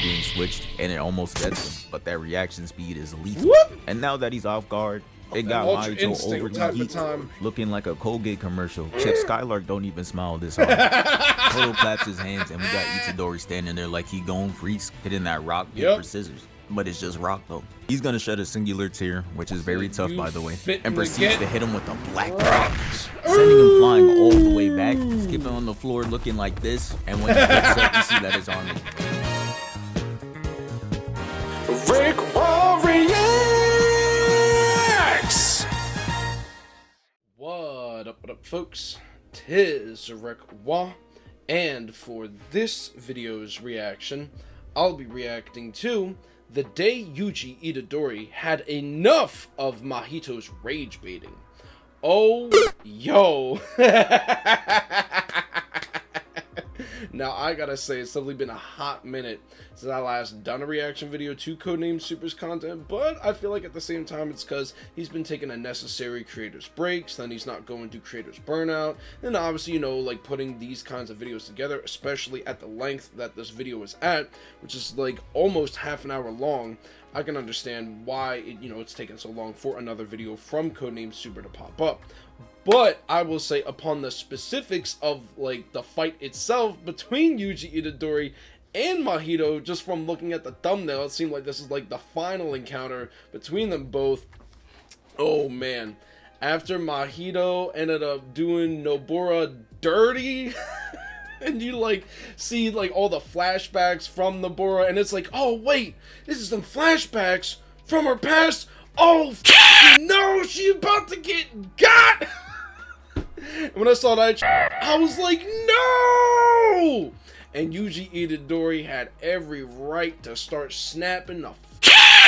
being switched, and it almost gets him, but that reaction speed is lethal. Whoop! And now that he's off guard, it got Ultra Mahito Instinct overly type of geeked, time. looking like a Colgate commercial. Chip Skylark don't even smile this hard. Toto claps his hands, and we got Itadori standing there like he going freeze, hitting that rock, paper, scissors. But it's just rock though. He's gonna shed a singular tear, which is very tough by the way, and proceeds to hit him with a black rock, sending him flying all the way back, skipping on the floor looking like this, and when he gets up, you see that his arm is... RickWa reacts! What up, folks? Tis RickWa, and for this video's reaction, I'll be reacting to the day YUJI Itadori had enough of Mahito's rage baiting. Oh, yo. Now, I gotta say, it's definitely been a hot minute since I last done a reaction video to Codenamesuper's content, but I feel like at the same time it's because he's been taking unnecessary creators breaks, then he's not going through creators burnout, and obviously, you know, like putting these kinds of videos together, especially at the length that this video is at, which is like almost half an hour long, I can understand why it's taken so long for another video from Codenamesuper to pop up. But I will say, upon the specifics of like the fight itself between YUJI Itadori and Mahito, just from looking at the thumbnail, it seemed like this is like the final encounter between them both. Oh man, after Mahito ended up doing Nobara dirty and you like see like all the flashbacks from Nobara, and it's like, oh wait, this is some flashbacks from her past. Oh no, she about to get got. And when I saw that, I was like, no! And YUJI Itadori had every right to start snapping the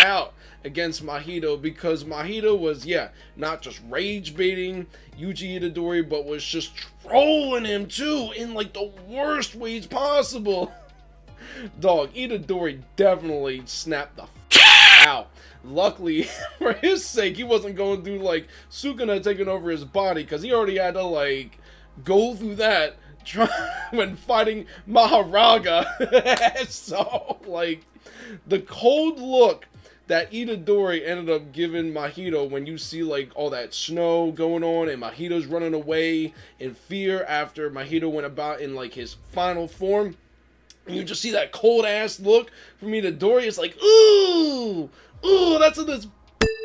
out against Mahito, because Mahito was, not just rage baiting YUJI Itadori, but was just trolling him too in like the worst ways possible. Dog, Itadori definitely snapped the out. Luckily, for his sake, he wasn't going through like Sukuna taking over his body, because he already had to like go through that when fighting Maharaga. So like the cold look that Itadori ended up giving Mahito when you see like all that snow going on and Mahito's running away in fear after Mahito went about in like his final form, and you just see that cold ass look from Itadori. It's like, ooh, that's what this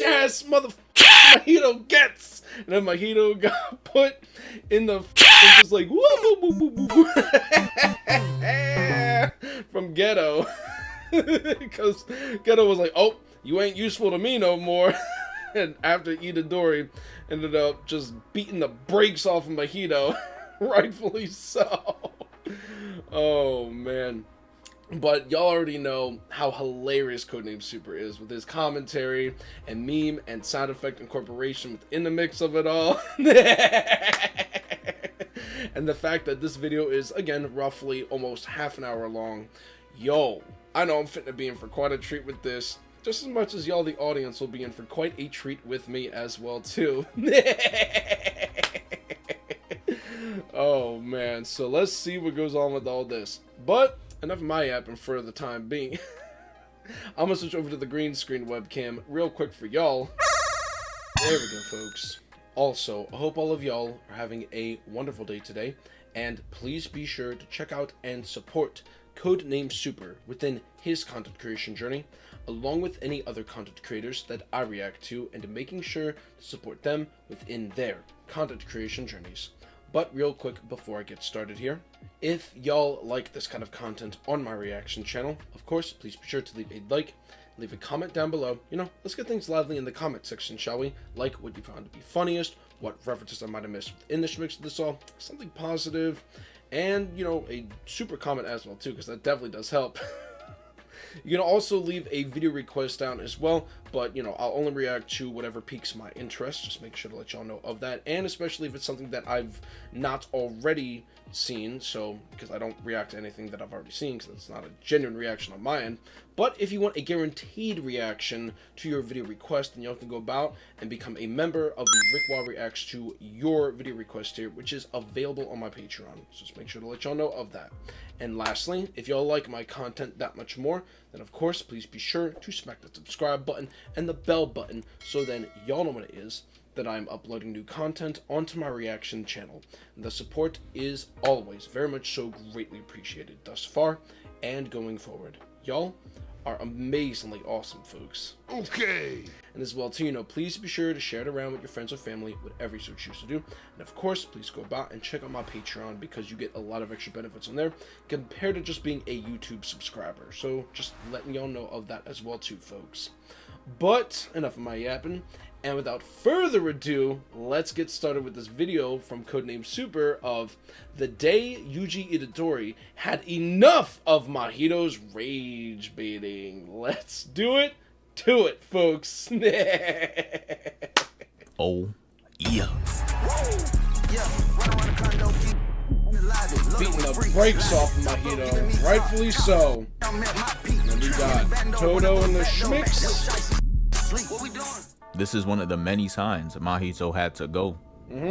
ass Mahito gets. And then Mahito got put in the just like woo, woo, woo, woo, woo. From Ghetto, because Ghetto was like, oh, you ain't useful to me no more. And after Itadori ended up just beating the brakes off of Mahito, rightfully so. Oh man. But y'all already know how hilarious Codenamesuper is with his commentary and meme and sound effect incorporation within the mix of it all. And the fact that this video is, again, roughly almost half an hour long. Yo, I know I'm fitting to be in for quite a treat with this, just as much as y'all, the audience, will be in for quite a treat with me as well, too. Oh, man. So let's see what goes on with all this. But enough of my yapping for the time being. I'm gonna switch over to the green screen webcam real quick for y'all. There we go, folks. Also, I hope all of y'all are having a wonderful day today, and please be sure to check out and support Codenamesuper within his content creation journey, along with any other content creators that I react to, and making sure to support them within their content creation journeys. But real quick before I get started here, if y'all like this kind of content on my reaction channel, of course, please be sure to leave a like, leave a comment down below. Let's get things lively in the comment section, shall we? Like what you found to be funniest, what references I might have missed within the mix of this all, something positive, and, a super comment as well too, because that definitely does help. You can also leave a video request down as well, but I'll only react to whatever piques my interest. Just make sure to let y'all know of that, and especially if it's something that I've not already seen, so because I don't react to anything that I've already seen, because it's not a genuine reaction on my end. But if you want a guaranteed reaction to your video request, then you have to go about and become a member of the RickWa Reacts to Your Video Request tier, which is available on my Patreon. So just make sure to let y'all know of that. And lastly, if y'all like my content that much more, then of course, please be sure to smack the subscribe button and the bell button, so then y'all know when it is that I'm uploading new content onto my reaction channel. And the support is always very much so greatly appreciated thus far and going forward. Y'all are amazingly awesome, folks. Okay. And as well, too, you know, please be sure to share it around with your friends or family, whatever you so choose to do. And of course, please go about and check out my Patreon, because you get a lot of extra benefits on there compared to just being a YouTube subscriber. So just letting y'all know of that as well, too, folks. But enough of my yapping. And without further ado, let's get started with this video from Codenamesuper of the day YUJI Itadori had enough of Mahito's rage baiting. Let's do it to it, folks. Oh, yeah. Beating the brakes off of Mahito, rightfully so. And then we got Todo and the Schmicks. This is one of the many signs Mahito had to go.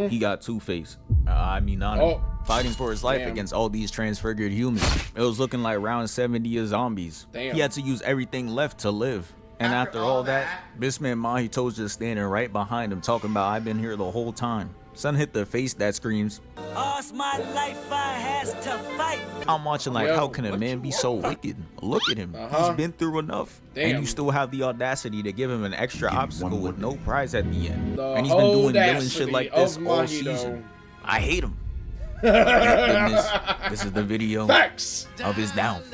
He got two-faced. Nanami, fighting for his life against all these transfigured humans. It was looking like round 70 of zombies. He had to use everything left to live. And after all that, this man Mahito's just standing right behind him talking about, I've been here the whole time. Son hit the face that screams, all's my life I has to fight. I'm watching like, how can a man be so wicked? Look at him. He's been through enough. And you still have the audacity to give him an extra obstacle with no prize at the end. And he's been doing villain shit like this all season. I hate him. Thank goodness, this is the video of his downfall.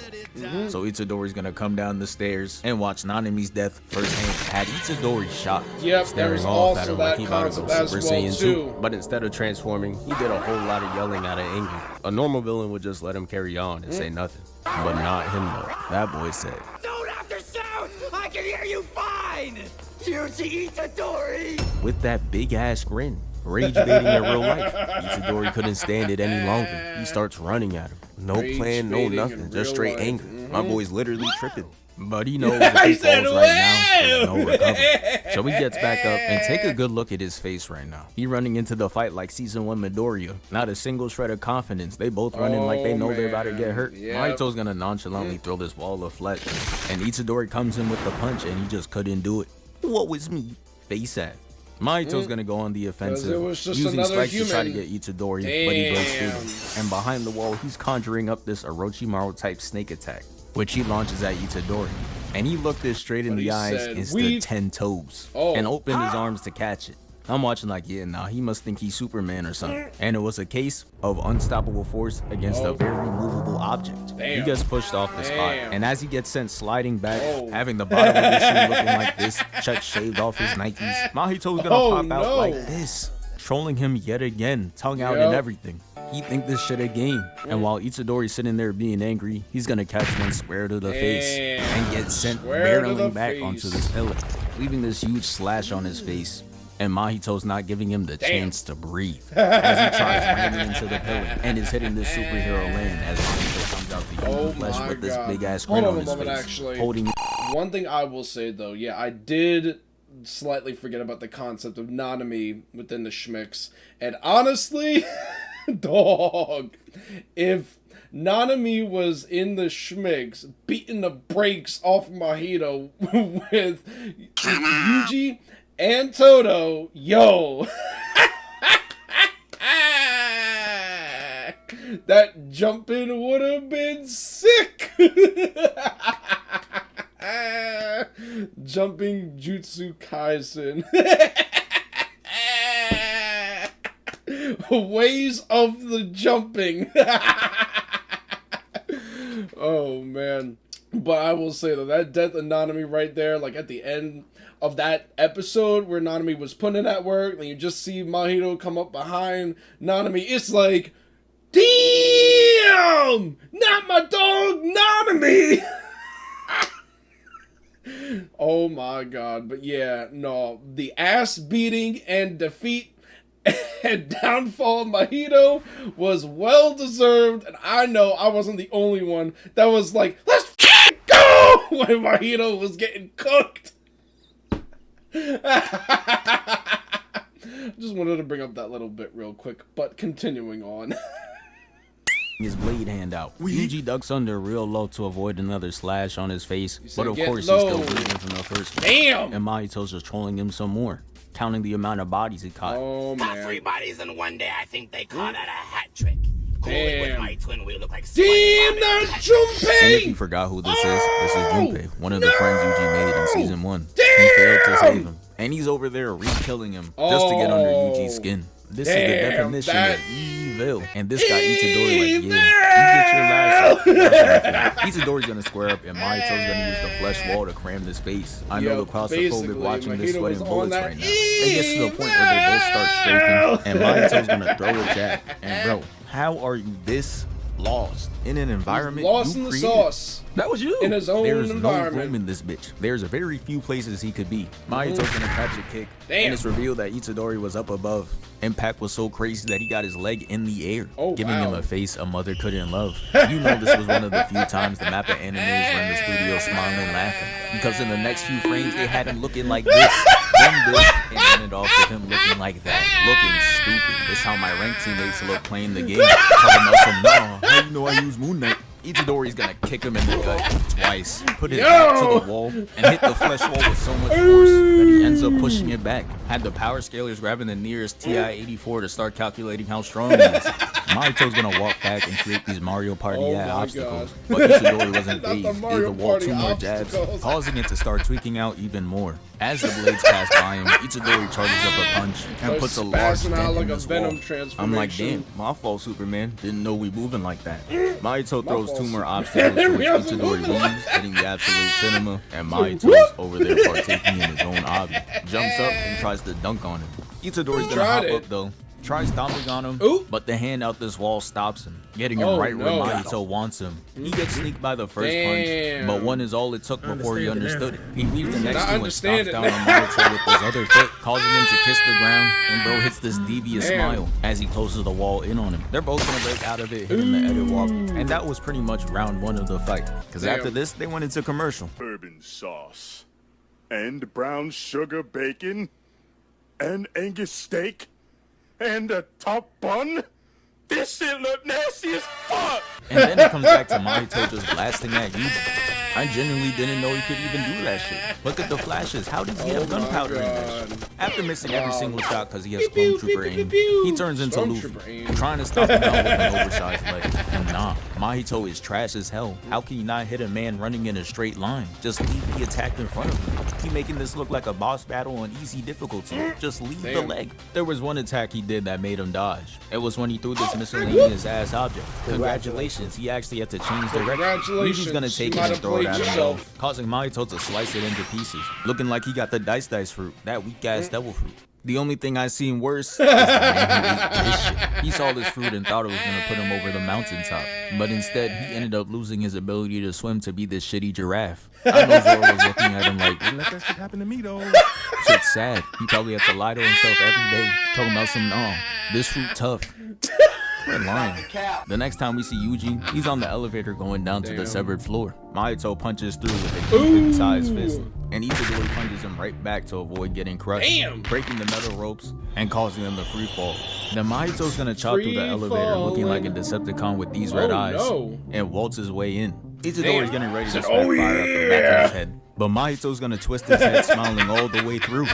So Itadori's gonna come down the stairs and watch Nanami's death firsthand. Had Itadori shot, staring off at her like he about to go Super Saiyan 2. But instead of transforming, he did a whole lot of yelling out of anger. A normal villain would just let him carry on and say nothing. But not him though. That boy said, "Don't have to shout! I can hear you fine! YUJI Itadori!" With that big ass grin. Rage baiting in real life. Itadori couldn't stand it any longer. He starts running at him. No plan, no nothing, just straight anger. My boy's literally tripping. But he knows if he falls right now, there's no recovery. So he gets back up and take a good look at his face right now. He running into the fight like season 1 Midoriya. Not a single shred of confidence. They both running like they know they're about to get hurt. Mahito's gonna nonchalantly throw this wall of flesh. And Itadori comes in with the punch and he just couldn't do it. What was me? Face at. Mahito's gonna go on the offensive, using spikes to try to get Itadori, but he breaks through. And behind the wall, he's conjuring up this Orochimaru type snake attack, which he launches at Itadori. And he looked it straight in the eyes and stood 10 toes, and opened his arms to catch it. I'm watching like, yeah, nah, he must think he's Superman or something. And it was a case of unstoppable force against a very movable object. He gets pushed off the spot, and as he gets sent sliding back, having the bottom of his shoe looking like this, Chet shaved off his Nikes, Mahito's gonna pop out like this, trolling him yet again, tongue out and everything. He think this shit a game, and while Itadori's sitting there being angry, he's gonna catch one square to the face and get sent barreling back onto this pillar, leaving this huge slash on his face. And Mahito's not giving him the chance to breathe as he tries ramming into the pillar and is hitting this superhero land as Mahito comes out the human flesh with this big ass grin on his face, holding. One thing I will say though, yeah, I did slightly forget about the concept of Nanami within the Schmicks, and honestly, dog, if Nanami was in the Schmicks beating the brakes off Mahito with YUJI and Todo, yo, that jumping would have been sick. Jumping Jutsu Kaisen. Ways of the jumping. Oh man. But I will say that death of Nanami right there, like at the end of that episode where Nanami was putting in that work, and you just see Mahito come up behind Nanami, it's like, damn! Not my dog, Nanami! Oh my god. But yeah, no, the ass beating and defeat And downfall of Mahito was well deserved, and I know I wasn't the only one that was like, let's go when Mahito was getting cooked. Just wanted to bring up that little bit real quick, but continuing on. His blade hand out. Yuji ducks under real low to avoid another slash on his face, but of get course low. he's still bleeding from the first one. Damn! And Mahito's just trolling him some more, counting the amount of bodies he caught. Oh Got man. 3 bodies in one day. I think they call that a hat trick. Cool it with Damn. my twin, we look like Damn, SpongeBob not and Patrick. And if you Junpei! forgot who this is Junpei, one of the friends Yuji made in season 1. Damn! He failed to save him, and he's over there re-killing him just to get under Yuji's skin. This is the Damn, definition that- of evil. And this guy Itadori like, yeah, you get your last. Itadori's gonna square up, and Mahito's gonna use the flesh wall to cram the space. I know Yo, the claustrophobic basically, watching this Mahito sweating was on bullets that right now. It gets to the point where they both start strafing, and Mahito's gonna throw a jab. And bro, how are you this lost in an environment Lost you in the created? sauce. That was you. In his own There's no environment. room in this bitch. There's very few places he could be. Mahito's gonna catch a kick. Damn. And it's revealed that Itadori was up above. Impact was so crazy that he got his leg in the air, Oh, giving him wow. a face a mother couldn't love. You know this was one of the few times the Mappa animators were in the studio smiling laughing. Because in the next few frames, they had him looking like this, then this, and then it off with him looking like that. Looking stupid. This how my ranked teammates look playing the game. Talking about some, no, how you know I use Moon Knight? Itadori's gonna kick him in the gut twice, put his back to the wall, and hit the flesh wall with so much force that he ends up pushing it back. Had the power scalers grabbing the nearest TI-84 to start calculating how strong he is. Mahito's gonna walk back and create these Mario Party Oh my obstacles, God. but Itadori wasn't Not the phased. Mario Either wall Party 2 more jabs, obstacles. causing it to start tweaking out even more. As the blades pass by him, Itadori charges up a punch and Starts puts a large spazzing out dent like in a this Venom wall. transformation. I'm like, damn, my fault, Superman. Didn't know we moving like that. Mahito throws fault, 2 more Superman. obstacles to which We wasn't Itadori moving like leaves, that. hitting the absolute cinema, and Mahito's over there partaking in his own hobby. Jumps up and tries to dunk on him. Itadori's gonna Tried hop it. up though. Tries stomping on him, Ooh. but the hand out this wall stops him, getting him Oh, right no. where Mahito wants him. He gets sneaked by the first Damn. punch, but 1 is all it took before he understood it. He weaves the next I 2 and understand stomps it down now. on Mahito with his other foot, causing him to kiss the ground, and bro hits this devious Damn. smile as he closes the wall in on him. They're both gonna break out of it, hitting the edit walk, and that was pretty much round 1 of the fight. Cause Damn. after this, they went into commercial. Bourbon sauce, and brown sugar bacon, and Angus steak, and a top bun. This shit look nasty as fuck. And then it comes back to Mahito just blasting at Yuji. I genuinely didn't know he could even do that shit. Look at the flashes. How does he have Oh my gunpowder in this? God. After missing every single shot because he has Pew, pew, Stormtrooper pew, pew, aim, pew. he turns into Stormtrooper Luffy, aim. trying to stop him out with an oversized leg. And nah, Mahito is trash as hell. How can you not hit a man running in a straight line? Just leave the attack in front of him. He making this look like a boss battle on easy difficulty. Just leave the Damn. leg. There was one attack he did that made him dodge. It was when he threw this miscellaneous ass object. Congratulations, he actually had to change direction. Congratulations, Yuji's gonna take you it might and have throw it played at him, yourself. causing Mahito to slice it into pieces. Looking like he got the dice fruit, that weak ass devil fruit. The only thing I seen worse is the man who ate this shit. He saw this fruit and thought it was gonna put him over the mountaintop, but instead he ended up losing his ability to swim to be this shitty giraffe. I know Zoro was looking at him like, Let that shit happen to me though. shit's sad. He probably had to lie to himself every day, talking about some, no, this fruit tough. Quit lying. The next time we see Yuji, he's on the elevator going down to the severed floor. Mahito punches through with a deep-sized fist, and Itadori punches him right back to avoid getting crushed, Damn. breaking the metal ropes and causing them to free fall. Then Mahito's gonna chop through the elevator looking like a Decepticon with these red eyes no. and waltz his way in. Itadori's Damn. getting ready to Said, smack "Oh, fire up the back of his head, but Mahito's gonna twist his head smiling all the way through.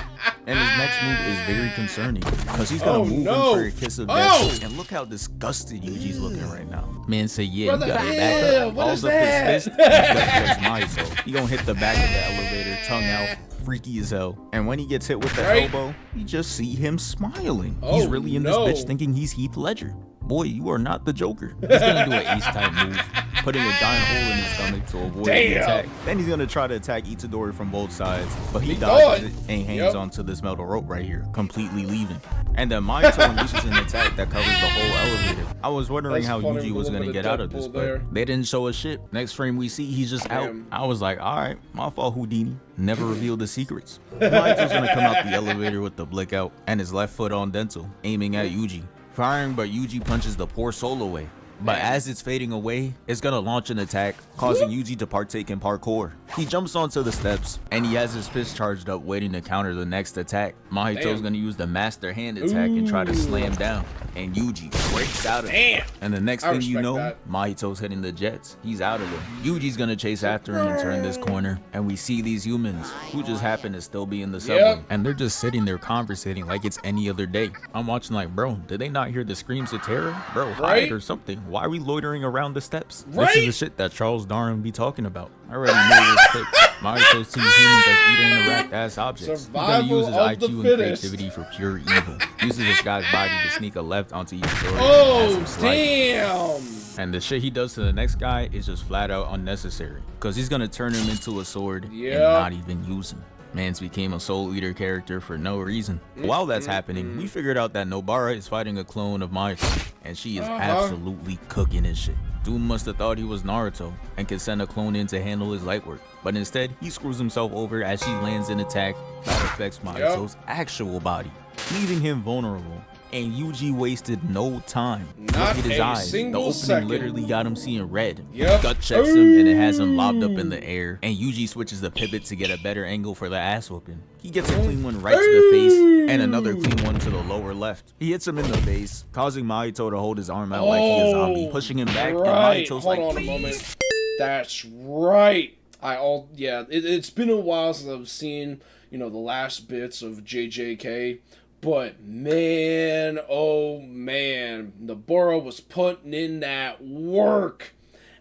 And his next move is very concerning, because he's gonna Oh, move no. him for a kiss of death. Oh. And look how disgusted Yuji's looking right now. Man say, yeah, Brother, you got it yeah, back up. what Balls is up that? his fist, he gonna Mahito. He gonna hit the back of the elevator, tongue out, freaky as hell. And when he gets hit with the Right. elbow, you just see him smiling. Oh, He's really in no. this bitch thinking he's Heath Ledger. Boy, you are not the Joker. He's gonna do an ace type move, putting a giant hole in his stomach to avoid the attack. Then he's gonna try to attack Itadori from both sides, but he dodges it and hangs onto this metal rope right here, completely leaving. And then Mahito unleashes an attack that covers the whole elevator. I was wondering how Yuji was gonna get out of this, but they didn't show us shit. Next frame we see he's just out. I was like, alright, my fault, Houdini. Never revealed the secrets. Mahito's gonna come out the elevator with the blick out and his left foot on dental, aiming at Yuji. Firing, but Yuji punches the poor soul away. But as it's fading away, it's gonna launch an attack, causing Yuji to partake in parkour. He jumps onto the steps, and he has his fist charged up waiting to counter the next attack. Mahito's gonna use the master hand attack and try to slam down, and Yuji breaks out of it. And the next thing you know, Mahito's hitting the jets. He's out of there. Yuji's gonna chase after him and turn this corner, and we see these humans who just happen to still be in the subway, and they're just sitting there conversating like it's any other day. I'm watching like, bro, did they not hear the screams of terror? Bro, hide or something. Why are we loitering around the steps? This is the shit that Charles Darwin be talking about. I already knew this quick. Mahito sees humans as eater interact as objects. He's gonna use his IQ and creativity for pure evil. Uses this guy's body to sneak a left onto Itadori. Oh, damn! And the shit he does to the next guy is just flat out unnecessary, because he's gonna turn him into a sword and not even use him. Mans became a Soul Eater character for no reason. While that's happening, we figured out that Nobara is fighting a clone of Mahito, and she is absolutely cooking his shit. Doom must have thought he was Naruto and could send a clone in to handle his light work, but instead he screws himself over as she lands an attack that affects Mahito's actual body, leaving him vulnerable. And Yuji wasted no time. Look at his eyes. The opening literally got him seeing red. Gut checks him and it has him lobbed up in the air. And Yuji switches the pivot to get a better angle for the ass whooping. He gets a clean one right to the face and another clean one to the lower left. He hits him in the face, causing Mahito to hold his arm out like he is a zombie, pushing him back. And Mahito's like, hold on a moment. That's right. It's been a while since I've seen, the last bits of JJK. But man, oh man, Nobara was putting in that work.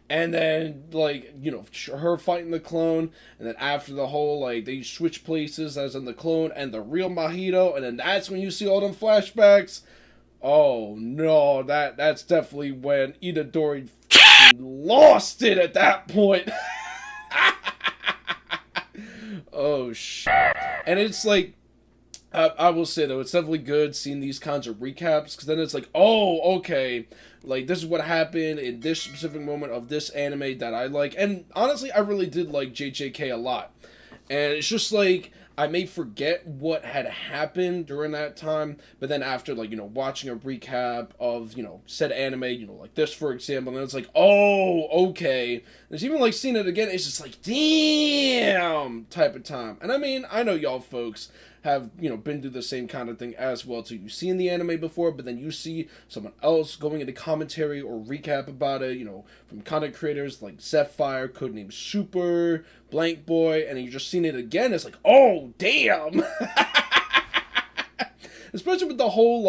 And then, her fighting the clone, and then after the whole, they switch places as in the clone and the real Mahito, and then that's when you see all them flashbacks. Oh no, that's definitely when Itadori lost it at that point. Oh shit. And it's like, I will say though, it's definitely good seeing these kinds of recaps, because then it's like, oh, okay, this is what happened in this specific moment of this anime that I like. And honestly, I really did like JJK a lot. And it's just like, I may forget what had happened during that time, but then after, watching a recap of, said anime, like this, for example, and it's like, oh, okay. And it's even, seeing it again, it's just like, damn, type of time. And I mean, I know y'all folks have, been through the same kind of thing as well, too. You've seen the anime before, but then you see someone else going into commentary or recap about it, from content creators like Zephyr, Codenamesuper, Blank Boy, and you're just seeing it again. It's like, oh, damn! Especially with the whole,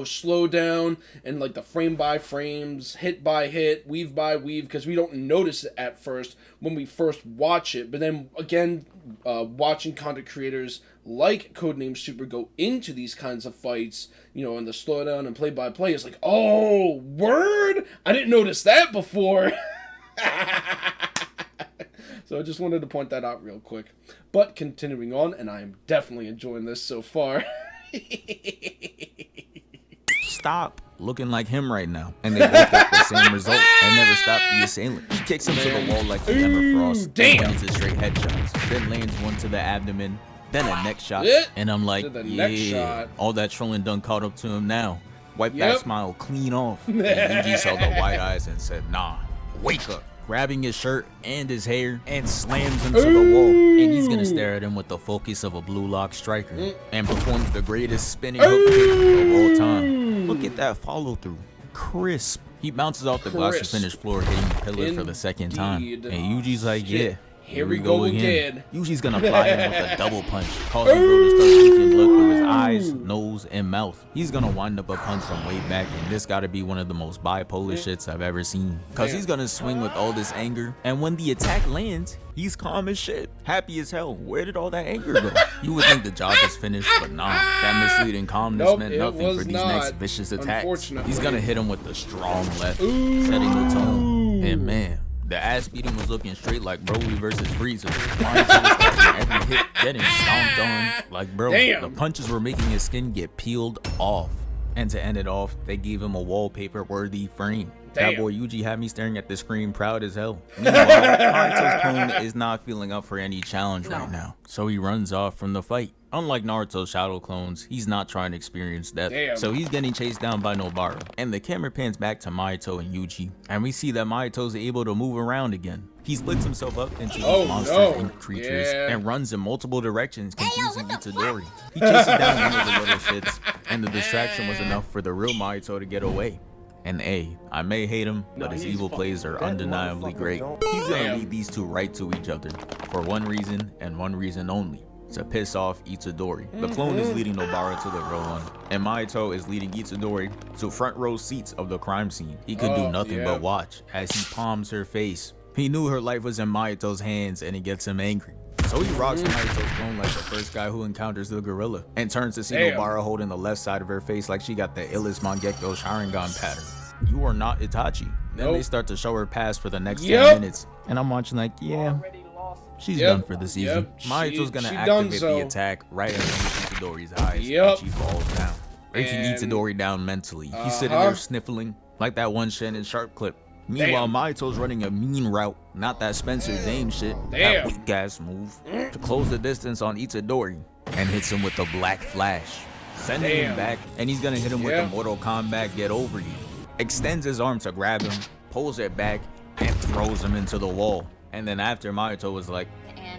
slow down and the frame by frames, hit by hit, weave by weave, because we don't notice it at first when we first watch it. But then again, watching content creators like Codenamesuper go into these kinds of fights, and the slowdown and play by play, is like, oh, word? I didn't notice that before. So I just wanted to point that out real quick. But continuing on, and I am definitely enjoying this so far. Stop looking like him right now. And they both got the same result and never stop the assailant. He kicks him to the wall like the Emma Frost. Damn. Lands a straight headshots. Then lands one to the abdomen. Then a neck shot. And I'm like, yeah, all that trolling done caught up to him now. Wipe that smile clean off. And Yuji saw the white eyes and said, nah, wake up. Grabbing his shirt and his hair and slams him to the wall. And he's gonna stare at him with the focus of a blue lock striker and performs the greatest spinning hook kick of all time. Look at that follow through. Crisp. He bounces off the glass finished floor, hitting the pillar for the second time. And Yuji's like, yeah, here we go again. Yuji's gonna fly him with a double punch, causing bro to start leaking blood through his eyes, nose, and mouth. He's gonna wind up a punch from way back, and this gotta be one of the most bipolar shits I've ever seen. Cause he's gonna swing with all this anger, and when the attack lands, he's calm as shit, happy as hell. Where did all that anger go? You would think the job is finished, but nah, that misleading calmness meant nothing for these next vicious attacks. He's gonna hit him with the strong left, setting the tone. And man, the ass beating was looking straight like Broly versus Frieza. Mahito was catching every hit, getting stomped on. Like, bro, Damn. the punches were making his skin get peeled off. And to end it off, they gave him a wallpaper-worthy frame. Damn. That boy Yuji had me staring at the screen proud as hell. Meanwhile, Mahito's clone is not feeling up for any challenge right now, so he runs off from the fight. Unlike Naruto's shadow clones, he's not trying to experience death, Damn. so he's getting chased down by Nobara. And the camera pans back to Mahito and Yuji, and we see that Mahito's able to move around again. He splits himself up into these monsters and creatures and runs in multiple directions, confusing Itadori. He chases down one of the little shits, and the distraction was enough for the real Mahito to get away. And I may hate him, but his evil plays are undeniably great. He's gonna lead these two right to each other, for one reason and one reason only: to piss off Itadori. The clone is leading Nobara to the Rohan, and Mahito is leading Itadori to front row seats of the crime scene. He could do nothing but watch as he palms her face. He knew her life was in Mahito's hands, and it gets him angry. So he rocks Mahito's clone like the first guy who encounters the gorilla, and turns to see Nobara holding the left side of her face like she got the illest Mangekyo Sharingan pattern. You are not Itachi. Then they start to show her past for the next 10 minutes, and I'm watching like, yeah, she's done for the season. Mahito's gonna activate the attack right underneath Itadori's eyes, and she falls down, breaking Itadori down mentally. He's sitting there sniffling like that one Shannon Sharp clip. Meanwhile, Mahito's running a mean route, not that Spencer James shit, that weak ass move, to close the distance on Itadori, and hits him with a black flash, sending him back, and he's gonna hit him with the Mortal Kombat Get Over You. Extends his arm to grab him, pulls it back, and throws him into the wall. And then after, Mahito was like,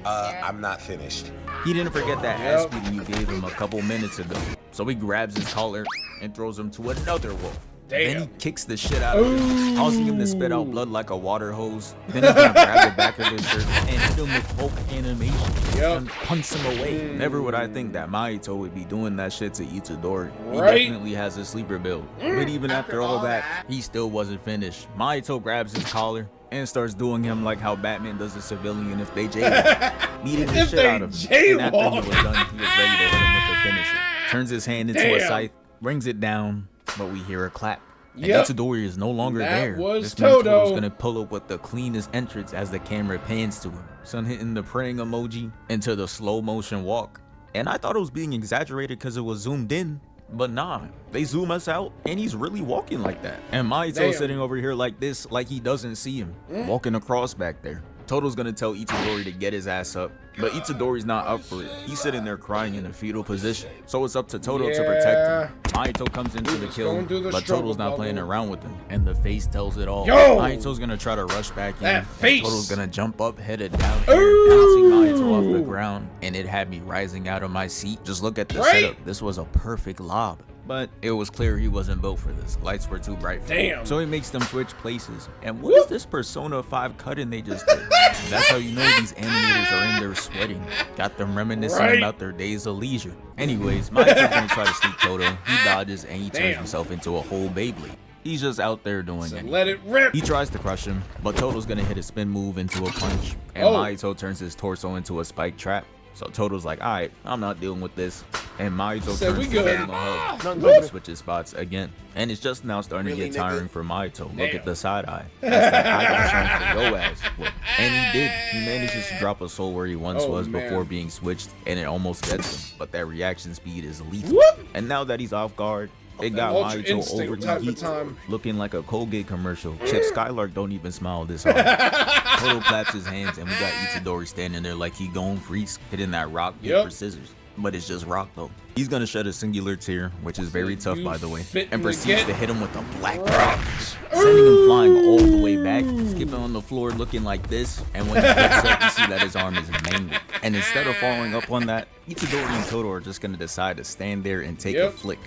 I'm not finished. he didn't forget that ass beating you gave him a couple minutes ago. So he grabs his collar and throws him to another wall. Then he kicks the shit out of him, causing him to spit out blood like a water hose. Then he's gonna grab the back of his shirt and hit him with Hulk animation and punch him away. Never would I think that Mahito would be doing that shit to Itadori. He definitely has a sleeper build. But even after all that, he still wasn't finished. Mahito grabs his collar and starts doing him like how Batman does a civilian if they jaywalk, beating the shit out of him. And after he was done, he was ready to hit him with the finisher. Turns his hand into a scythe, brings it down, but we hear a clap. And Itadori is no longer there. This man was gonna pull up with the cleanest entrance as the camera pans to him. Son hitting the praying emoji into the slow motion walk. And I thought it was being exaggerated because it was zoomed in, but nah, they zoom us out and he's really walking like that. And Mahito's sitting over here like this, like he doesn't see him, walking across back there. Toto's gonna tell Itadori to get his ass up, but Itadori's not up for it. He's sitting there crying in a fetal position. So it's up to Toto to protect him. Mahito comes into the kill, but Toto's not playing around with him. And the face tells it all. Mahito's gonna try to rush back in. Toto's gonna jump up, headed down here, bouncing Mahito off the ground. And it had me rising out of my seat. Just look at the setup. This was a perfect lob. But it was clear he wasn't built for this. Lights were too bright for him. So he makes them switch places. And what is this Persona 5 cutting they just did? That's how you know these animators are in there sweating. Got them reminiscing about their days of leisure. Anyways, Mahito's gonna try to sneak Toto. He dodges and he turns himself into a whole Beyblade. He's just out there doing it. Let it rip. He tries to crush him, but Toto's gonna hit a spin move into a punch. And Mahito turns his torso into a spike trap. So Toto's like, alright, I'm not dealing with this. And Mahito turns to Daniel Hub, switches spots again. And it's just now starting to get tiring for Mahito. Look at the side eye. That's that I got something for your ass. And he did. He manages to drop a soul where he once was before being switched, and it almost gets him. But that reaction speed is lethal. And now that he's off guard, it got Mahito over to heat, looking like a Colgate commercial. Chip Skylark don't even smile this hard. Toto claps his hands, and we got Itadori standing there like he going freeze, hitting that rock, paper, scissors. But it's just rock though. He's gonna shed a singular tear, which is very tough by the way, and proceeds to hit him with a black rock, sending him flying all the way back, skipping on the floor looking like this. And when he gets up, you see that his arm is mangled. And instead of following up on that, Itadori and Toto are just gonna decide to stand there and take a flick.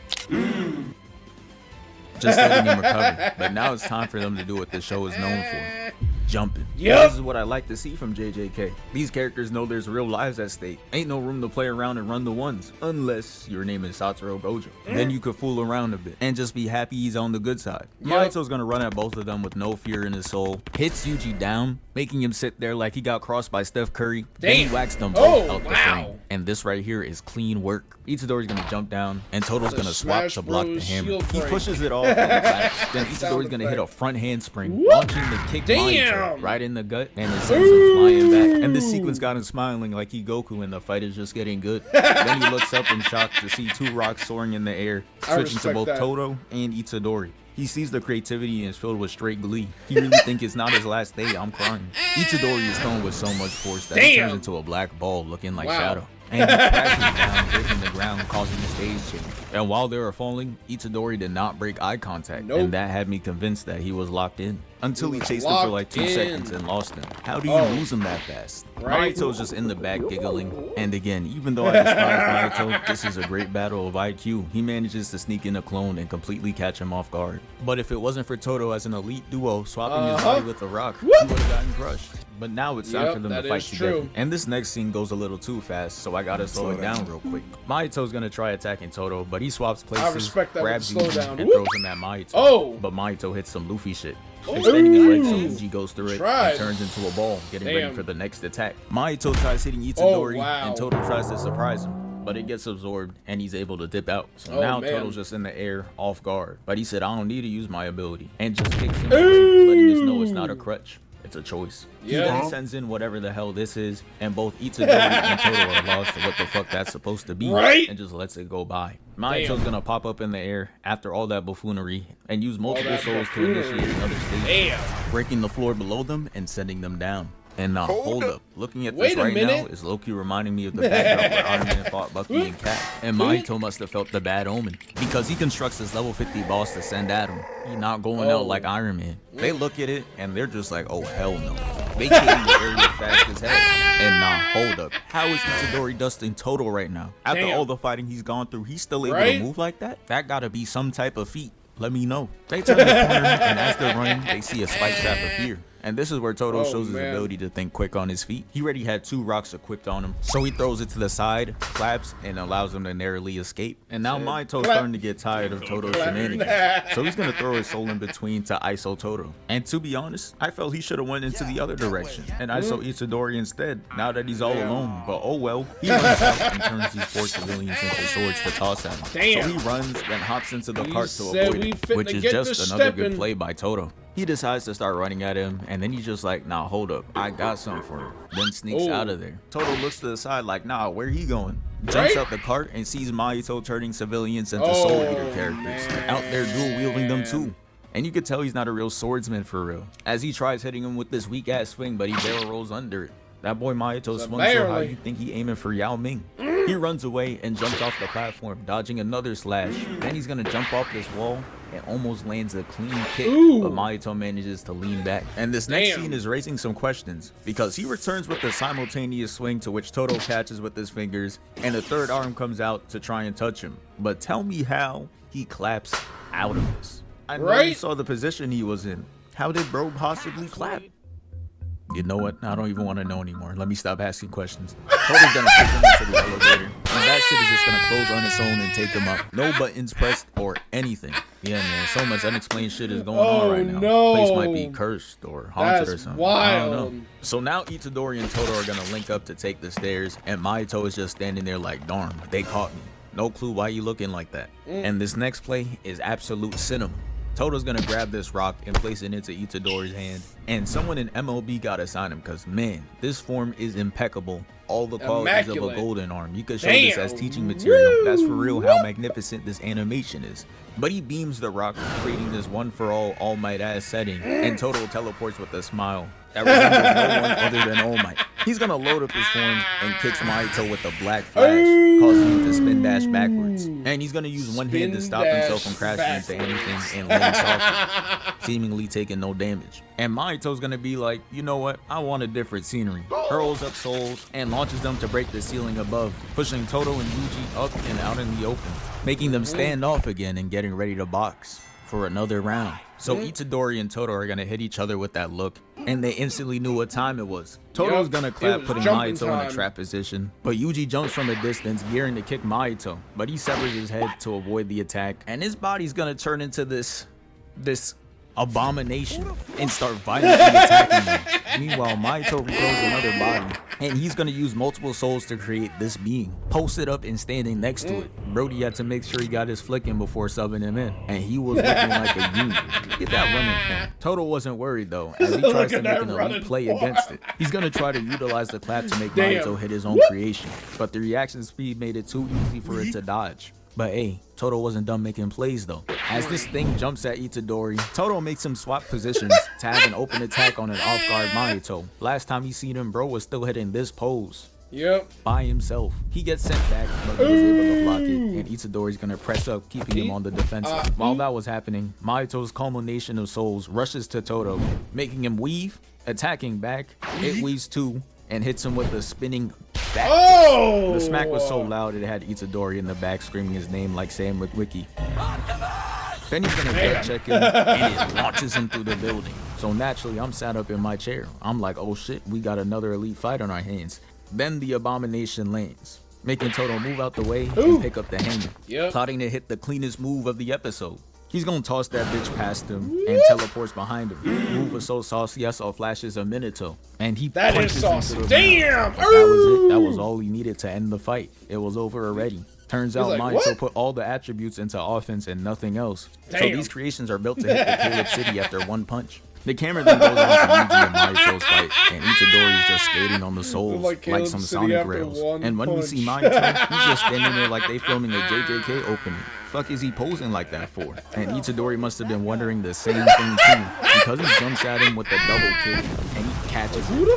Just letting him recover. But now it's time for them to do what the show is known for. jumping. Yep. This is what I like to see from JJK. These characters know there's real lives at stake. Ain't no room to play around and run the ones, unless your name is Satoru Gojo. Then you could fool around a bit and just be happy he's on the good side. Mahito's gonna run at both of them with no fear in his soul, hits Yuji down, making him sit there like he got crossed by Steph Curry. Then he whacks them both out the frame. And this right here is clean work. Itadori's gonna jump down, and Toto's gonna swap to block the hammer. He pushes it off, then Itadori's gonna hit a front handspring, launching the kick Mahito right in the gut, and it sends him flying back. And this sequence got him smiling like he Goku, and the fight is just getting good. Then he looks up in shock to see two rocks soaring in the air, switching to both Toto and Itadori. He sees the creativity and is filled with straight glee. He really think it's not his last day. I'm crying. Itadori is thrown with so much force that he turns into a black ball looking like Shadow. And he crashes down, breaking the ground, causing a stage change. And while they were falling, Itadori did not break eye contact. And that had me convinced that he was locked in. Until he chased him for like 2 seconds and lost him. How do you lose him that fast? Mahito's just in the back giggling. And again, even though I despise Mahito, this is a great battle of IQ. He manages to sneak in a clone and completely catch him off guard. But if it wasn't for Toto as an elite duo swapping his body with the rock, he would have gotten crushed. But now it's time for them to fight together. And this next scene goes a little too fast, so I gotta slow it down real quick. Mahito's gonna try attacking Toto, but he swaps places, grabs Yuji, and throws him at Mahito. But Mahito hits some Luffy shit, extending his leg so Yuji goes through it and turns into a ball, getting ready for the next attack. Mahito tries hitting Itadori, and Toto tries to surprise him, but it gets absorbed and he's able to dip out. So now Toto's just in the air, off guard. But he said, I don't need to use my ability, and just kicks him away, letting us know it's not a crutch. It's a choice. He then sends in whatever the hell this is, and both Itadori and Toto are lost to what the fuck that's supposed to be, and just lets it go by. Mahito's gonna pop up in the air after all that buffoonery and use multiple souls to initiate another stage, breaking the floor below them and sending them down. And now, hold up. Looking at this right now is low-key reminding me of the backdrop where Iron Man fought Bucky and Cap. And Mahito must have felt the bad omen, because he constructs this level 50 boss to send at him. He's not going out like Iron Man. They look at it, and they're just like, oh, hell no. Vacating the area fast as hell. And now, hold up. How is Itadori dusting Toto right now? After all the fighting he's gone through, he's still able to move like that? That gotta be some type of feat. Let me know. They turn the corner, and as they're running, they see a spike trap appear. And this is where Toto shows his ability to think quick on his feet. He already had 2 rocks equipped on him, so he throws it to the side, claps, and allows him to narrowly escape. And now Mahito's starting to get tired of Toto's shenanigans, so he's gonna throw his soul in between to ISO Toto. And to be honest, I felt he should have went into the other direction and ISO Itadori instead, now that he's all alone. But oh well, he runs out and turns these 4 civilians into swords to toss at him. So he runs, then hops into the cart to avoid it, which is just another good play by Toto. He decides to start running at him, and then he's just like, nah, hold up, I got something for him. Then sneaks out of there. Toto looks to the side like, nah, where he going? Jumps out the cart and sees Mahito turning civilians into Soul Eater characters. Out there dual wielding them too. And you could tell he's not a real swordsman for real, as he tries hitting him with this weak ass swing, but he barrel rolls under it. That boy Mahito swung so high you think he aiming for Yao Ming. He runs away and jumps off the platform, dodging another slash. Then he's gonna jump off this wall and almost lands a clean kick, but Mahito manages to lean back. And this next scene is raising some questions, because he returns with a simultaneous swing to which Toto catches with his fingers, and a third arm comes out to try and touch him. But tell me how he claps out of this. I know you saw the position he was in. How did bro possibly clap? You know what? I don't even want to know anymore. Let me stop asking questions. Toto's gonna take him into the elevator, and that shit is just gonna close on its own and take him up. No buttons pressed or anything. Yeah, man, so much unexplained shit is going on right now. The place might be cursed or haunted or something. I don't know. So now Itadori and Toto are gonna link up to take the stairs, and Mahito is just standing there like, darn, they caught me. No clue why you looking like that. And this next play is absolute cinema. Toto's gonna grab this rock and place it into Itadori's hand, and someone in MLB gotta sign him, because man, this form is impeccable. All the qualities of a golden arm. You could show this as teaching material. That's for real how magnificent this animation is. But he beams the rock, creating this one for all Might ass setting, and Toto teleports with a smile that resembles no one other than All Might. He's gonna load up his form and kicks Mahito with a black flash, causing him to spin dash backwards. And he's gonna use one hand to stop himself from crashing into anything and land softly, seemingly taking no damage. And Mahito's gonna be like, you know what, I want a different scenery. Hurls up souls and launches them to break the ceiling above, pushing Toto and Yuji up and out in the open, making them stand off again and getting ready to box for another round. So Itadori and Toto are gonna hit each other with that look, and they instantly knew what time it was. Toto's gonna clap, putting Mahito in a trap position, but Yuji jumps from a distance, gearing to kick Mahito, but he severs his head to avoid the attack, and his body's gonna turn into this abomination and start violently attacking him. Meanwhile, Mahito regrows another body, and he's gonna use multiple souls to create this being, posted up and standing next to it. Brody had to make sure he got his flick in before subbing him in, and he was looking like a unit. Get that running form. Toto wasn't worried though, as he tries to make an elite play against it. He's gonna try to utilize the clap to make Mahito hit his own creation, but the reaction speed made it too easy for it to dodge. But hey, Toto wasn't done making plays though. As this thing jumps at Itadori, Toto makes him swap positions to have an open attack on an off-guard Mahito. Last time he seen him, bro was still hitting this pose. Yep. By himself. He gets sent back, but he was able to block it, and Itadori's gonna press up, keeping him on the defensive. While that was happening, Mahito's culmination of souls rushes to Toto, making him weave, attacking back. It weaves too, and hits him with a spinning back. Oh! The smack was so loud it had Itadori in the back screaming his name like Sam with Wiki. Then he's gonna get check him, and it launches him through the building. So naturally, I'm sat up in my chair. I'm like, oh shit, we got another elite fight on our hands. Then the abomination lands, making Toto move out the way and pick up the hammer, plotting to hit the cleanest move of the episode. He's gonna toss that bitch past him and teleports behind him. Move was so saucy, I saw flashes of Minato, and he punches into the Damn! That was it. That was all he needed to end the fight. It was over already. Turns out Mahito put all the attributes into offense and nothing else. So these creations are built to hit the Caleb City after one punch. The camera then goes on to Yuji and Mahito's fight, and Itadori is just skating on the souls like some Sonic rails. And when we see Mahito, he's just standing there like they filming a JJK opening. Fuck is he posing like that for? And Itadori must have been wondering the same thing too, because he jumps at him with a double kick, and he catches him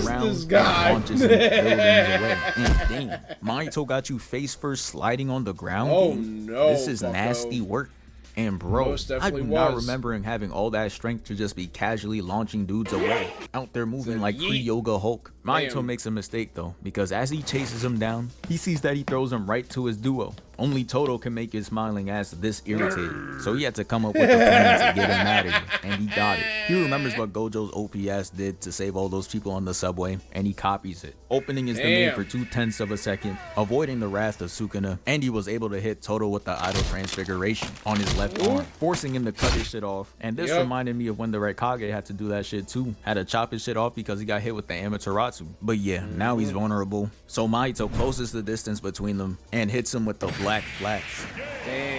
around and launches him buildings away. And dang, Mahito got you face first sliding on the ground. Oh no, this is nasty work. And bro, I do not remember him having all that strength to just be casually launching dudes away, out there moving like pre-yoga Hulk. Mahito makes a mistake though, because as he chases him down, he sees that he throws him right to his duo. Only Toto can make his smiling ass this irritated, so he had to come up with a plan to get him out of here, and he got it. He remembers what Gojo's OPS did to save all those people on the subway, and he copies it. Opening his domain for 0.2 of a second, avoiding the wrath of Sukuna, and he was able to hit Toto with the idle transfiguration on his left arm, forcing him to cut his shit off. And this reminded me of when the Red Kage had to do that shit too. Had to chop his shit off because he got hit with the Amaterasu. But yeah, now he's vulnerable. So Mahito closes the distance between them and hits him with the black flats.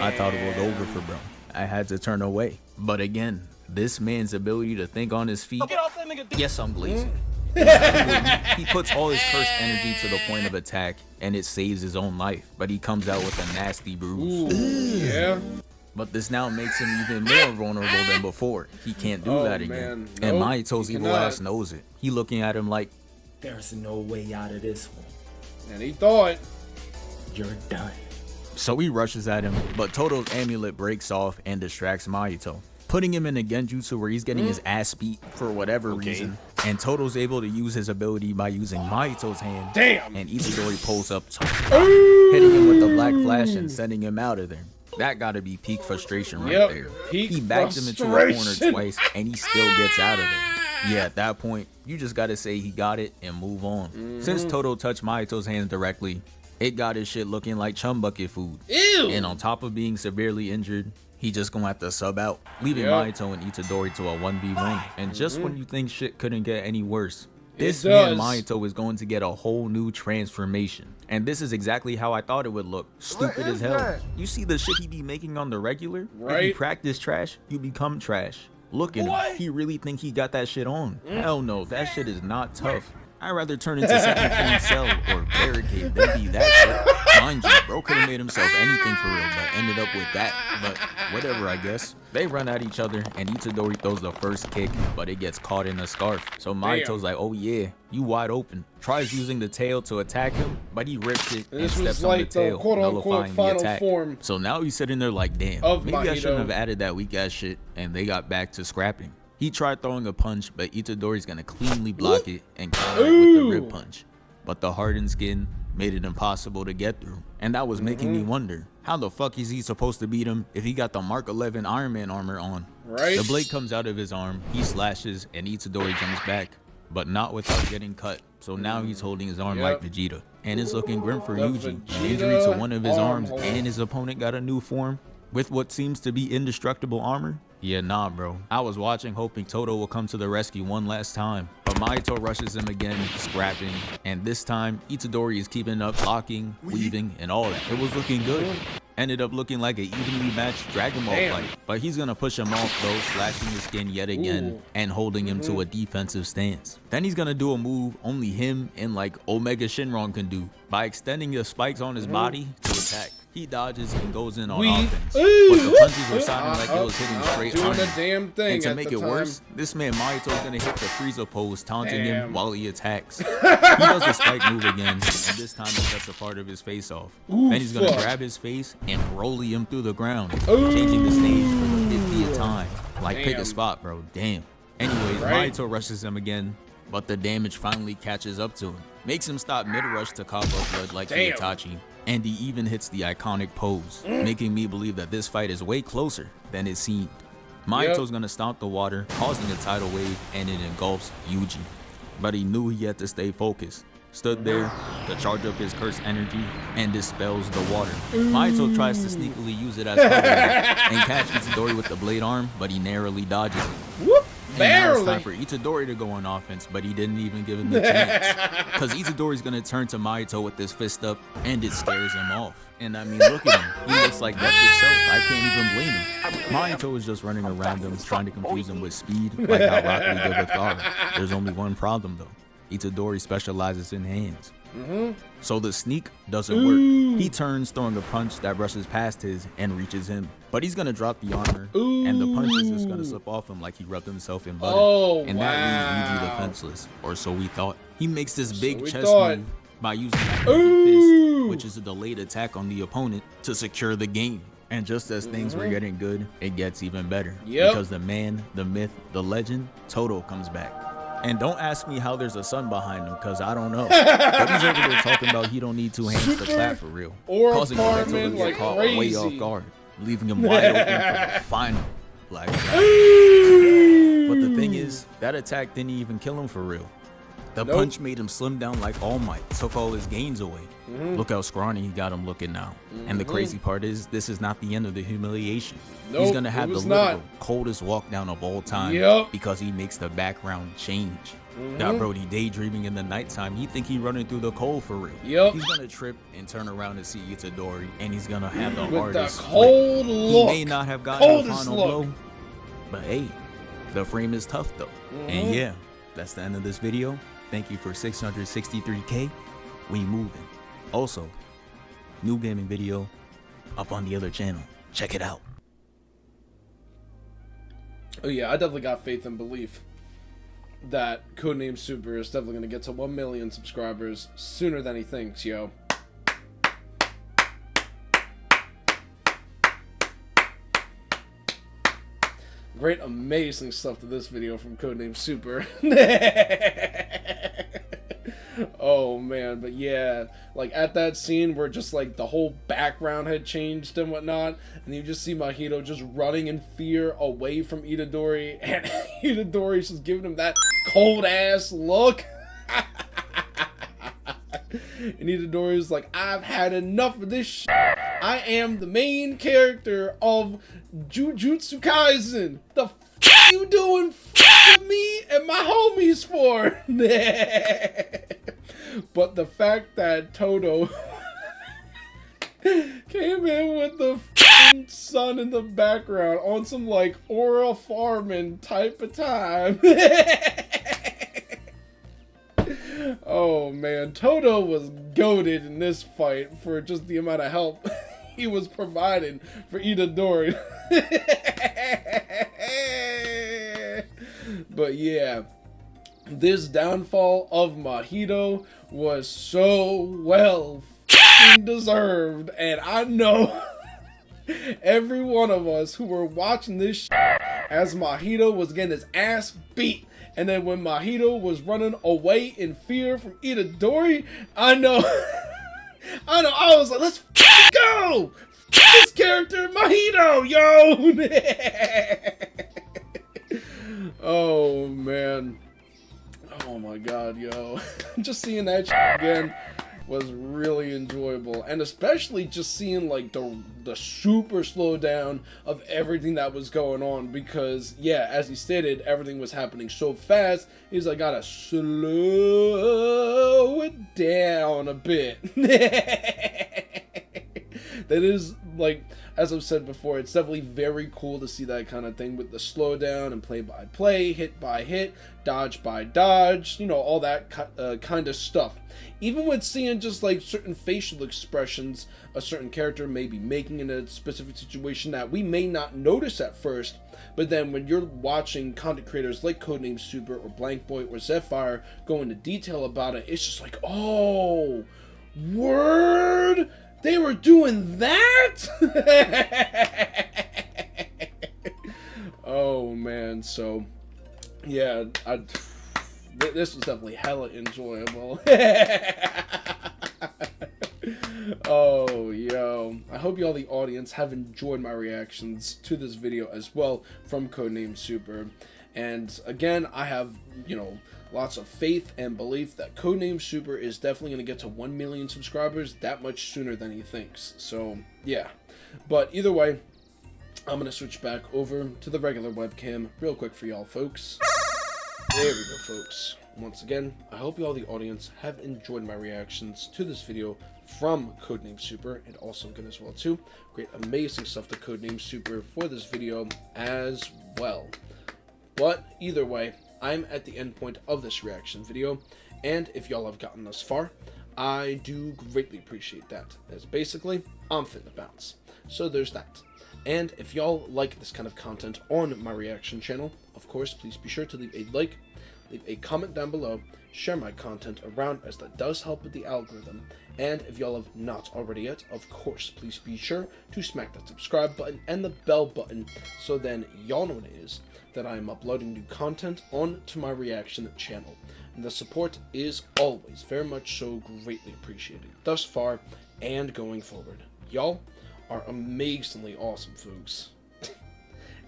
I thought it was over for bro. I had to turn away. But again, this man's ability to think on his feet. Yes, I'm glazing. He puts all his cursed energy to the point of attack, and it saves his own life. But he comes out with a nasty bruise. But this now makes him even more vulnerable than before. He can't do that again. And Mahito's evil ass knows it. He looking at him like, there's no way out of this one. And he thought, you're done. So he rushes at him, but Toto's amulet breaks off and distracts Mahito, putting him in a genjutsu where he's getting his ass beat for whatever reason. And Toto's able to use his ability by using Mahito's hand. And Itadori pulls up top, hitting him with the black flash and sending him out of there. That gotta be peak frustration right there. He backed him into a corner twice and he still gets out of there. Yeah, at that point, you just gotta say he got it and move on. Since Toto touched Mahito's hands directly, it got his shit looking like chum bucket food. And on top of being severely injured, he just gonna have to sub out, leaving Mahito and Itadori to a 1v1. And just when you think shit couldn't get any worse, this man Mahito is going to get a whole new transformation. And this is exactly how I thought it would look. Stupid as hell. You see the shit he be making on the regular? If you practice trash, you become trash. Look at him. He really think he got that shit on. Hell no, that shit is not tough. I'd rather turn into second form cell or barricade than be that shit. Mind you, bro could have made himself anything for real, but ended up with that. But whatever, I guess. They run at each other, and Itadori throws the first kick, but it gets caught in a scarf. So Mahito's like, oh yeah, you wide open. Tries using the tail to attack him, but he rips it and steps on the tail, nullifying the attack. So now he's sitting there like, damn, maybe I shouldn't have added that weak ass shit, and they got back to scrapping. He tried throwing a punch, but Itadori's gonna cleanly block it and counter it with the rib punch. But the hardened skin made it impossible to get through. And that was making me wonder, how the fuck is he supposed to beat him if he got the Mark 11 Iron Man armor on? Right? The blade comes out of his arm, he slashes, and Itadori jumps back, but not without getting cut. So now he's holding his arm like Vegeta. And it's looking grim for The Yuji. An injury to one of his arms, and his opponent got a new form with what seems to be indestructible armor. Yeah, nah, bro. I was watching hoping Todo will come to the rescue one last time, but Mahito rushes him again, scrapping, and this time Itadori is keeping up, blocking, weaving, and all that. It was looking good. Ended up looking like an evenly matched Dragon Ball fight, but he's gonna push him off though, slashing his skin yet again and holding him to a defensive stance. Then he's gonna do a move only him and like Omega Shinron can do by extending the spikes on his body to attack. He dodges and goes in on offense, but the punches were sounding like it was hitting straight on doing him. a damn thing. And to at make the it time. worse, this man Mahito is gonna hit the Frieza pose, taunting him while he attacks. He does the spike move again, and this time he cuts a part of his face off. Then he's gonna grab his face and Broly him through the ground, changing the stage for the 50th time. Like, pick a spot, bro. Damn. Anyways, Mahito rushes him again, but the damage finally catches up to him. Makes him stop mid-rush to cough up blood like Itachi. And he even hits the iconic pose, making me believe that this fight is way closer than it seemed. Mahito's gonna stomp the water, causing a tidal wave, and it engulfs Yuji. But he knew he had to stay focused. Stood there to charge up his cursed energy and dispels the water. Mahito tries to sneakily use it as cover and catch Itadori with the blade arm, but he narrowly dodges it. And now it's time for Itadori to go on offense, but he didn't even give him the chance. Because Itadori's gonna turn to Mahito with his fist up, and it scares him off. And I mean, look at him. He looks like death itself. I can't even blame him. Mahito is just running around him, trying to confuse him with speed, like how Rock Lee did with Gaara. There's only one problem, though. Itadori specializes in hands. So the sneak doesn't work. He turns, throwing a punch that rushes past his and reaches him. But he's gonna drop the armor, and the punch is just gonna slip off him like he rubbed himself in butter. And that leaves Yuji defenseless, or so we thought. He makes this big chest move by using that fist, which is a delayed attack on the opponent, to secure the game. And just as things were getting good, it gets even better. Because the man, the myth, the legend, Todo comes back. And don't ask me how there's a sun behind him, because I don't know. But he's over there talking about he don't need two hands to clap for real. Causing Mahito to get caught way off guard, leaving him wide open for the final black guy. But the thing is, that attack didn't even kill him for real. The punch made him slim down like All Might, took all his gains away. Look how scrawny he got him looking now. And the crazy part is, this is not the end of the humiliation. He's gonna have the literal coldest walk down of all time because he makes the background change. That Brody daydreaming in the nighttime, he think he running through the cold for real. He's gonna trip and turn around to see Itadori, and he's gonna have the hardest cold look. He may not have gotten the final blow, but hey, the frame is tough though. And yeah, that's the end of this video. Thank you for 663K. We moving. Also, new gaming video up on the other channel. Check it out. Oh yeah, I definitely got faith and belief that Codenamesuper is definitely gonna get to 1 million subscribers sooner than he thinks, yo. Great, amazing stuff to this video from Codenamesuper. Oh man, but yeah, like at that scene where just like the whole background had changed and whatnot, and you just see Mahito just running in fear away from Itadori, and Itadori's just giving him that cold ass look. And Itadori's like, I've had enough of this shit. I am the main character of JUJUTSU Kaisen. The f you doing with me and my homies for? But the fact that Todo came in with the sun in the background on some like Aura Farming type of time. Oh man, Todo was goated in this fight for just the amount of help he was providing for Itadori. But yeah, this downfall of Mahito was so well deserved, and I know every one of us who were watching this as Mahito was getting his ass beat. And then when Mahito was running away in fear from Itadori, I know, I was like, let's go! This character, Mahito, yo! Oh man. Oh my god, yo. Just seeing that again was really enjoyable, and especially just seeing like the super slowdown of everything that was going on, because yeah, as he stated, everything was happening so fast. He's like, gotta slow it down a bit. That is, like, as I've said before, it's definitely very cool to see that kind of thing with the slowdown and play by play, hit by hit, dodge by dodge, you know, all that kind of stuff. Even with seeing just like certain facial expressions a certain character may be making in a specific situation that we may not notice at first, but then when you're watching content creators like Codenamesuper or Blankboy or Zephyr go into detail about it, it's just like, oh, word! They were doing that? Oh man, so yeah, this was definitely hella enjoyable. Oh, yo. I hope y'all, the audience, have enjoyed my reactions to this video as well from Codenamesuper. And again, I have, you know, lots of faith and belief that Codenamesuper is definitely going to get to 1 million subscribers that much sooner than he thinks. So, yeah. But either way, I'm going to switch back over to the regular webcam real quick for y'all, folks. There we go, folks. Once again, I hope y'all, the audience, have enjoyed my reactions to this video from Codenamesuper, and also good as well, too. Great, amazing stuff to Codenamesuper for this video as well. But either way, I'm at the end point of this reaction video, and if y'all have gotten thus far, I do greatly appreciate that, as basically, I'm fitting to bounce. So there's that. And if y'all like this kind of content on my reaction channel, of course, please be sure to leave a like, leave a comment down below, share my content around, as that does help with the algorithm. And if y'all have not already yet, of course, please be sure to smack that subscribe button and the bell button, so then y'all know when it is that I am uploading new content onto my reaction channel. And the support is always very much so greatly appreciated thus far and going forward. Y'all are amazingly awesome, folks.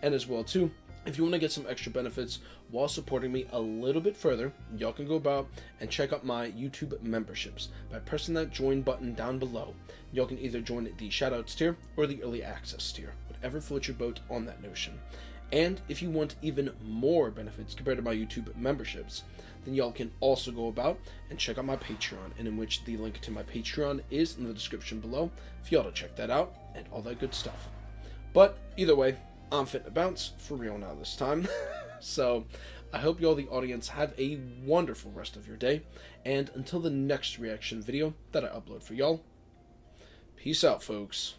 And as well too, if you want to get some extra benefits while supporting me a little bit further, y'all can go about and check out my YouTube memberships by pressing that join button down below. Y'all can either join the Shoutouts tier or the Early Access tier, whatever floats your boat on that notion. And if you want even more benefits compared to my YouTube memberships, then y'all can also go about and check out my Patreon, and in which the link to my Patreon is in the description below for y'all to check that out and all that good stuff. But either way, I'm fit to bounce for real now this time. So I hope y'all, the audience, have a wonderful rest of your day, and until the next reaction video that I upload for y'all, peace out, folks.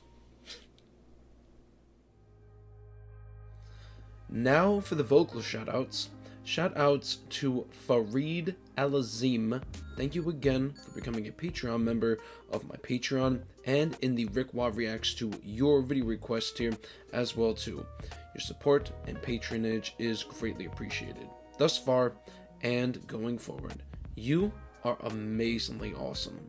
Now for the vocal shoutouts. Shoutouts to Farid Alazim. Thank you again for becoming a Patreon member of my Patreon, and in the RickWa reacts to your video request here as well too. Your support and patronage is greatly appreciated thus far and going forward. You are amazingly awesome.